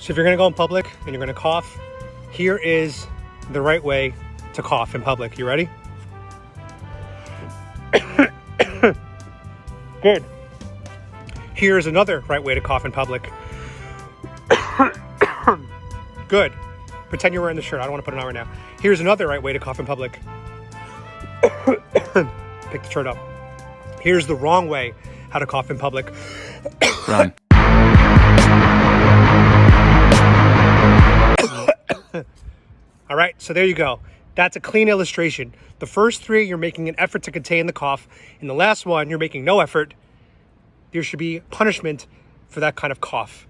So if you're gonna go in public and you're gonna cough, here is the right way to cough in public. You ready? Good. Here's another right way to cough in public. Good. Pretend you're wearing the shirt. I don't want to put it on right now. Here's another right way to cough in public. Pick the shirt up. Here's the wrong way how to cough in public. Run. All right, so there you go. That's a clean illustration. The first three, you're making an effort to contain the cough. In the last one, you're making no effort. There should be punishment for that kind of cough.